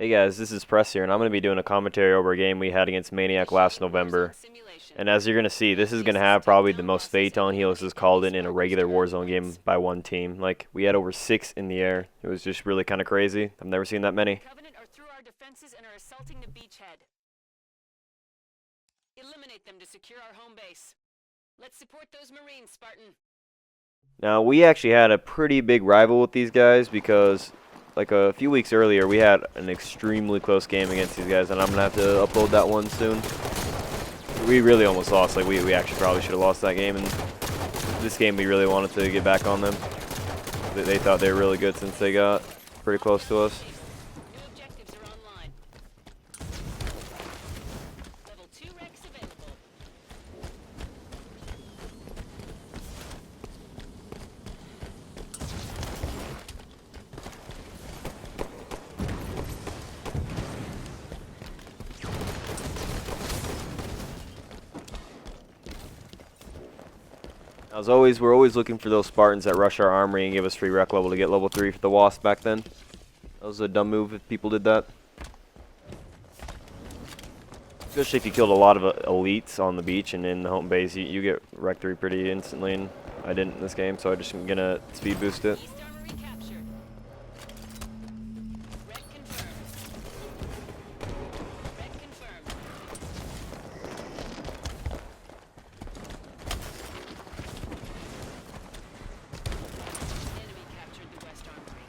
Hey guys, this is Press here, and I'm going to be doing a commentary over a game we had against Maniac last November. And as you're going to see, this is going to have probably the most Phaeton helices called in a regular Warzone game by one team. Like, we had over 6 in the air. It was just really kind of crazy. I've never seen that many. Covenant are through our defenses and are assaulting the beachhead. Eliminate them to secure our home base. Let's support those Marines, Spartan. Now, we actually had a pretty big rival with these guys because, like, a few weeks earlier, we had an extremely close game against these guys, and I'm going to have to upload that one soon. We really almost lost. Like, we actually probably should have lost that game, and this game we really wanted to get back on them. They thought they were really good since they got pretty close to us. New objectives are online. Level 2 Rex available. As always, we're always looking for those Spartans that rush our armory and give us free rec level to get level 3 for the Wasp back then. That was a dumb move if people did that. Especially if you killed a lot of elites on the beach and in the home base, you get rec 3 pretty instantly, and I didn't in this game, so I'm just going to speed boost it. East armory captured. Red confirmed. Red confirmed. Enemy captured the West armory.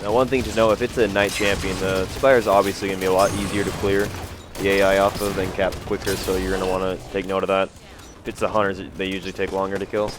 Now, one thing to know, if it's a night champion, the Spire's obviously going to be a lot easier to clear the AI off of than cap quicker, so you're going to want to take note of that. If it's the Hunters, they usually take longer to kill.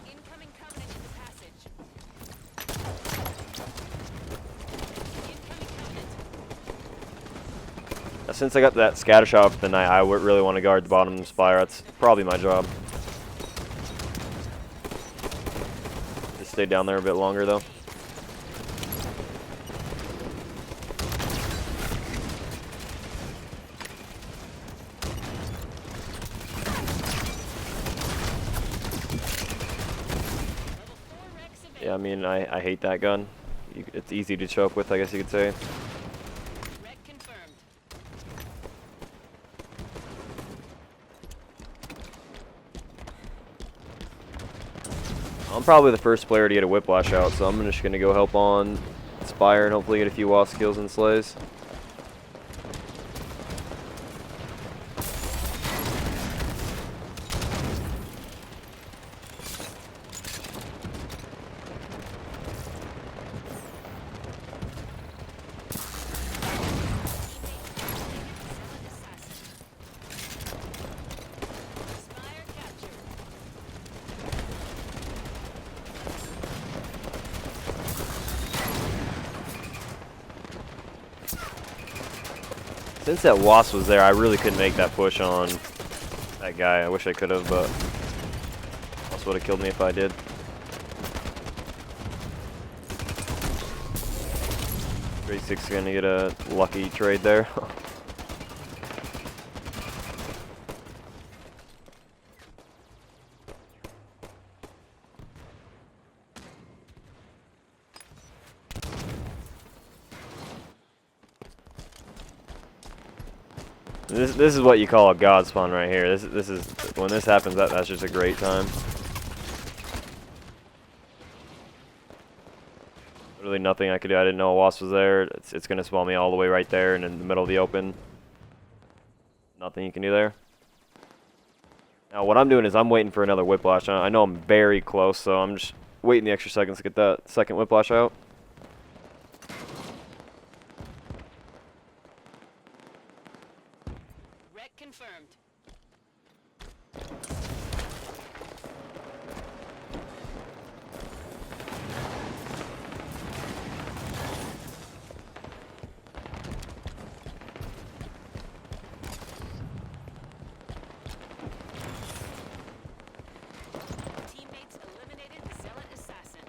Incoming Covenant in the passage. Incoming Covenant. Now, since I got that scatter shot for the night, I would really want to guard the bottom of the Spire. That's probably my job. Just stay down there a bit longer, though. Yeah, I mean, I hate that gun. It's easy to choke with, I guess you could say. Red confirmed. I'm probably the first player to get a whiplash out, so I'm just going to go help on Spire and hopefully get a few wasp kills and slays. Spire captured. Since that wasp was there, I really couldn't make that push on that guy. I wish I could have, but that's would have killed me if I did. Grade 6 is going to get a lucky trade there. This is what you call a god spawn right here. This is when this happens. That's just a great time. Literally nothing I could do. I didn't know a wasp was there. It's gonna spawn me all the way right there and in the middle of the open. Nothing you can do there. Now what I'm doing is I'm waiting for another whiplash. I know I'm very close, so I'm just waiting the extra seconds to get that second whiplash out. Wreck confirmed. Teammates eliminated the zealot assassin.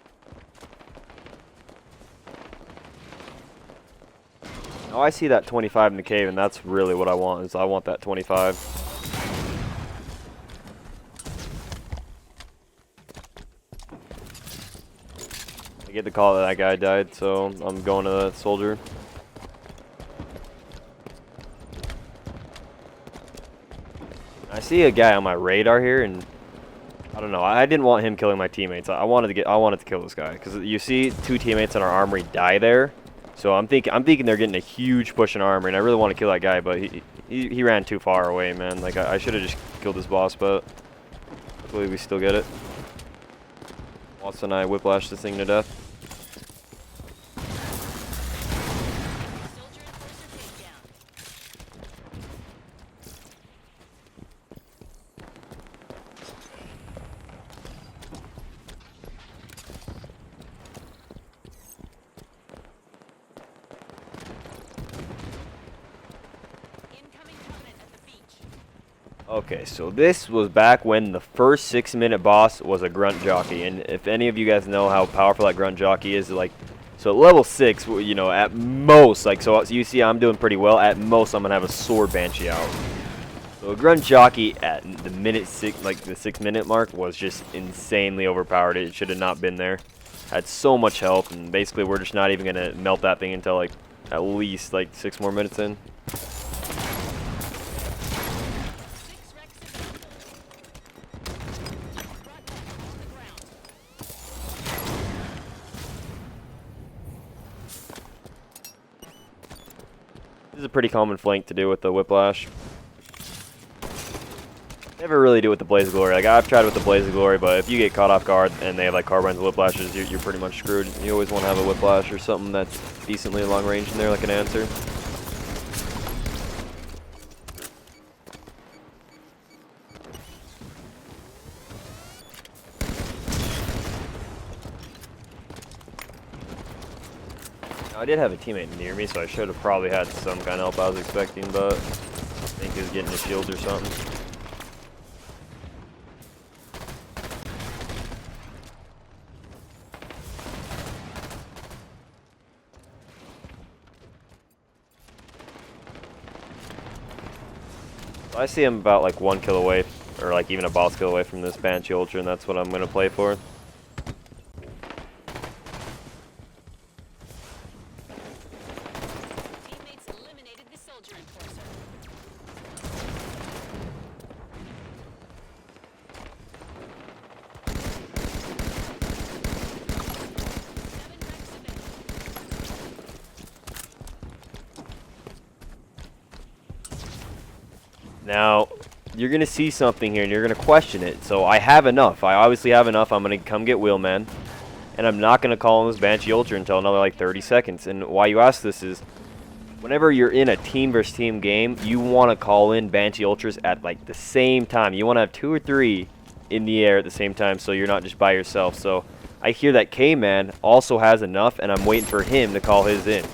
Oh, I see that 25 in the cave, and that's really what I want. Is I want that 25. I get the call that guy died, so I'm going to the soldier. I see a guy on my radar here, and I don't know. I didn't want him killing my teammates. I wanted to kill this guy because you see two teammates in our armory die there. So I'm thinking they're getting a huge push in our armory, and I really want to kill that guy, but he ran too far away, man. Like I should have just killed this boss, but hopefully we still get it. Watson and I whiplash this thing to death. Soldier enforcer takedown. Incoming covenant at the beach. Okay, so this was back when the first 6-minute boss was a grunt jockey, and if any of you guys know how powerful that grunt jockey is, like, so at level 6, you know, at most, like, so you see I'm doing pretty well. At most, I'm gonna have a sword banshee out. So a grunt jockey at the minute 6, like the 6-minute mark, was just insanely overpowered. It should have not been there. Had so much health, and basically we're just not even gonna melt that thing until like at least like 6 more minutes in. 6 wrecks available. Brought back on the ground. This is a pretty common flank to do with the whiplash. Never really do with the Blaze of Glory. Like, I've tried with the Blaze of Glory, but if you get caught off guard and they have like carbines and whiplashes, you're pretty much screwed. You always want to have a whiplash or something that's decently long range in there, like an answer. Now, I did have a teammate near me, so I should have probably had some kind of help I was expecting, but I think he was getting his shields or something. I see him about like 1 kill away, or like even a boss kill away from this Banshee Ultra, and that's what I'm going to play for. Teammates eliminated the soldier enforcer. 7 wrecks available. Now, you're going to see something here, and you're going to question it. So I have enough. I obviously have enough. I'm going to come get Wheelman, and I'm not going to call on this Banshee Ultra until another like 30 seconds. And why you ask this is, whenever you're in a team versus team game, you want to call in Banshee Ultras at like the same time. You want to have 2 or 3 in the air at the same time, so you're not just by yourself. So I hear that K-Man also has enough, and I'm waiting for him to call his in.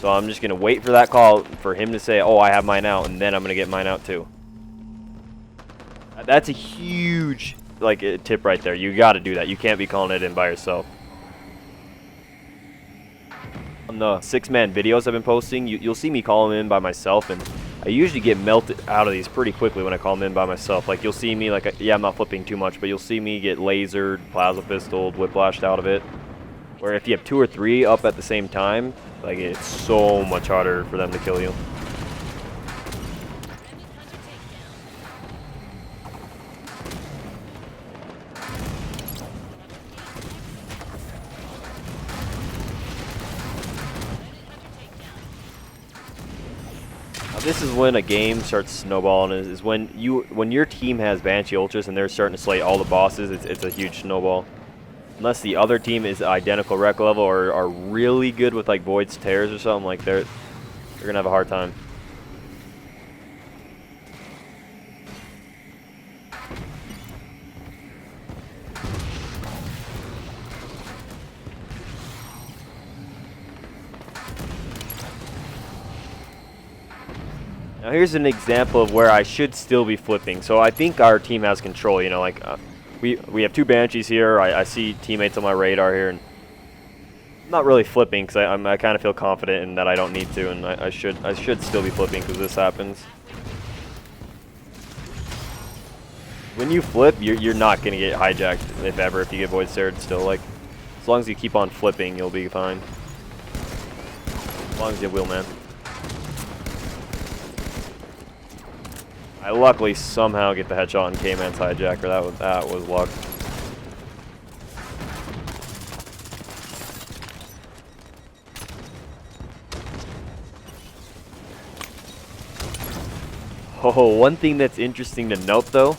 So I'm just going to wait for that call for him to say, oh, I have mine out, and then I'm going to get mine out too. That's a huge like tip right there. You got to do that. You can't be calling it in by yourself. On the 6-man videos I've been posting, you'll see me call them in by myself, and I usually get melted out of these pretty quickly when I call them in by myself. Like, you'll see me, like, yeah, I'm not flipping too much, but you'll see me get lasered, plasma pistoled, whiplashed out of it. Where if you have 2 or 3 up at the same time, like, it's so much harder for them to kill you. Remnant hunter takedown. Remnant hunter takedown. Now, this is when a game starts snowballing. Is when your team has Banshee Ultras and they're starting to slay all the bosses. It's a huge snowball. Unless the other team is identical rec level or are really good with like Void's Tears or something, like they're gonna have a hard time. Now here's an example of where I should still be flipping. So I think our team has control, you know, like we have 2 Banshees here. I see teammates on my radar here, and I'm not really flipping because I kind of feel confident in that I don't need to, and I should still be flipping because this happens. When you flip, you're not going to get hijacked, if ever, if you get void stared still. Like, as long as you keep on flipping, you'll be fine. As long as you will, man. I luckily somehow get the headshot on K-Man's hijacker. That was luck. Oh, one thing that's interesting to note though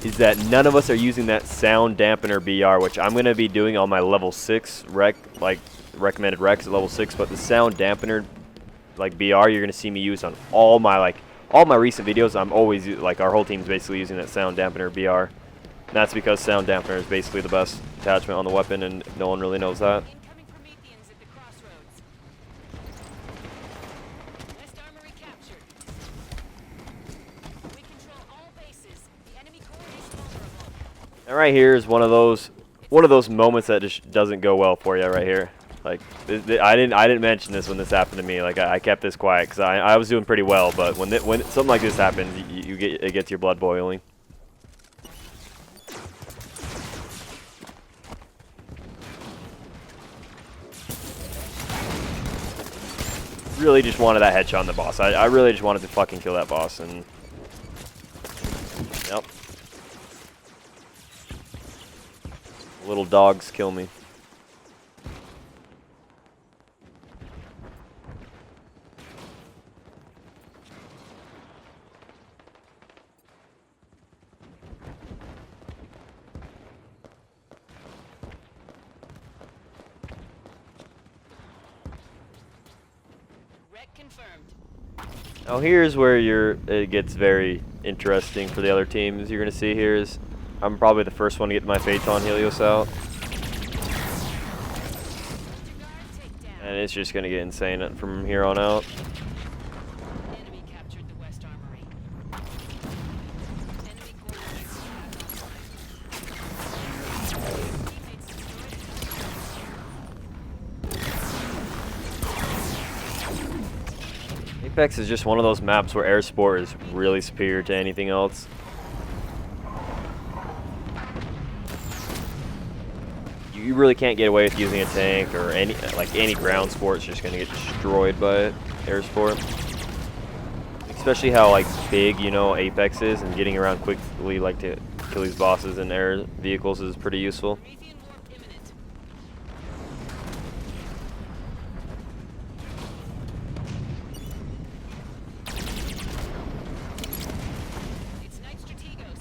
is that none of us are using that sound dampener BR, which I'm going to be doing on my level 6 recommended recs at level 6, but the sound dampener like BR you're going to see me use on all my recent videos. I'm always like, our whole team's basically using that sound dampener BR. And that's because sound dampener is basically the best attachment on the weapon, and no one really knows that. Incoming from Phaetons at the crossroads. West Armory captured. We control all bases. The enemy core is vulnerable. And right here is one of those moments that just doesn't go well for you right here. Like, I didn't mention this when this happened to me. Like, I kept this quiet because I was doing pretty well, but when something like this happens, it gets your blood boiling. Really just wanted that headshot on the boss. I really just wanted to fucking kill that boss, and yep. Little dogs kill me. Confirmed. Now here's where it gets very interesting for the other teams. You're gonna see here is I'm probably the first one to get my Phaeton Helios out, and it's just gonna get insane from here on out. Enemy captured the West Armory. Enemy coordinates. Teammates destroyed. Apex is just one of those maps where air support is really superior to anything else. You really can't get away with using a tank or any ground sport's just gonna get destroyed by air support. Especially how like big, you know, Apex is, and getting around quickly like to kill these bosses in air vehicles is pretty useful. Promethean warp imminent. It's Night Strategos.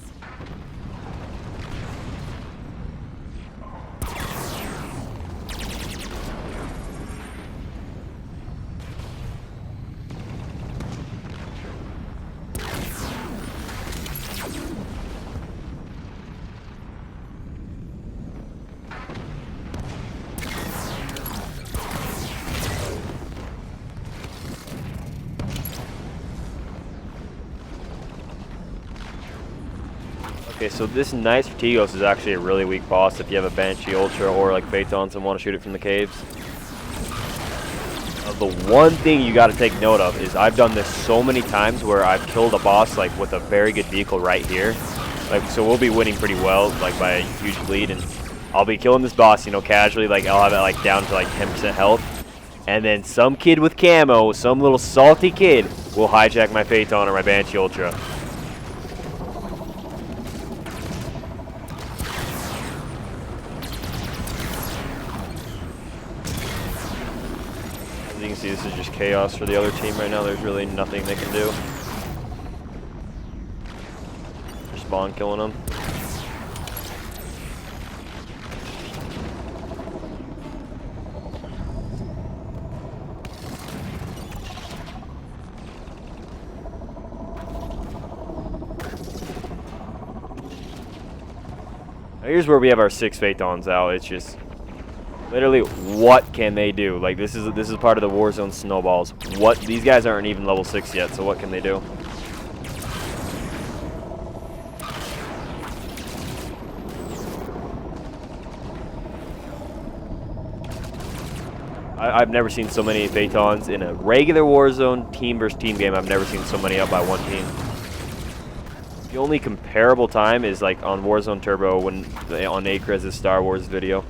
Okay, so this Night Strategos is actually a really weak boss if you have a Banshee Ultra or like Phaetons and want to shoot it from the caves. The one thing you got to take note of is I've done this so many times where I've killed a boss like with a very good vehicle right here. Like, so we'll be winning pretty well, like by a huge lead, and I'll be killing this boss, you know, casually. Like, I'll have it like down to like 10% health, and then some kid with camo, some little salty kid, will hijack my Phaeton or my Banshee Ultra. As you can see, this is just chaos for the other team right now. There's really nothing they can do. Just spawn killing them. Now here's where we have our 6 Phaetons out. It's just literally, what can they do? Like, this is part of the Warzone snowballs. What, these guys aren't even level 6 yet, so what can they do? I've never seen so many Phaetons in a regular Warzone team versus team game. I've never seen so many up by one team. The only comparable time is like on Warzone Turbo on Acrez's Star Wars video,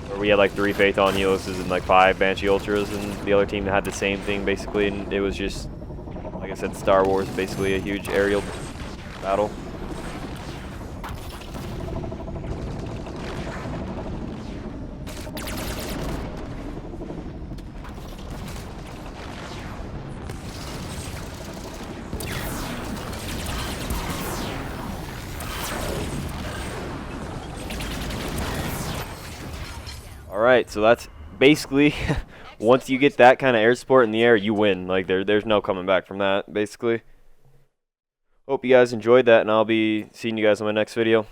where we had like 3 Phaeton Helices and like 5 Banshee Ultras, and the other team had the same thing basically, and it was just, like I said, Star Wars, basically a huge aerial battle. Alright, so that's basically, once you get that kind of air support in the air, you win. Like, there's no coming back from that, basically. Hope you guys enjoyed that, and I'll be seeing you guys in my next video.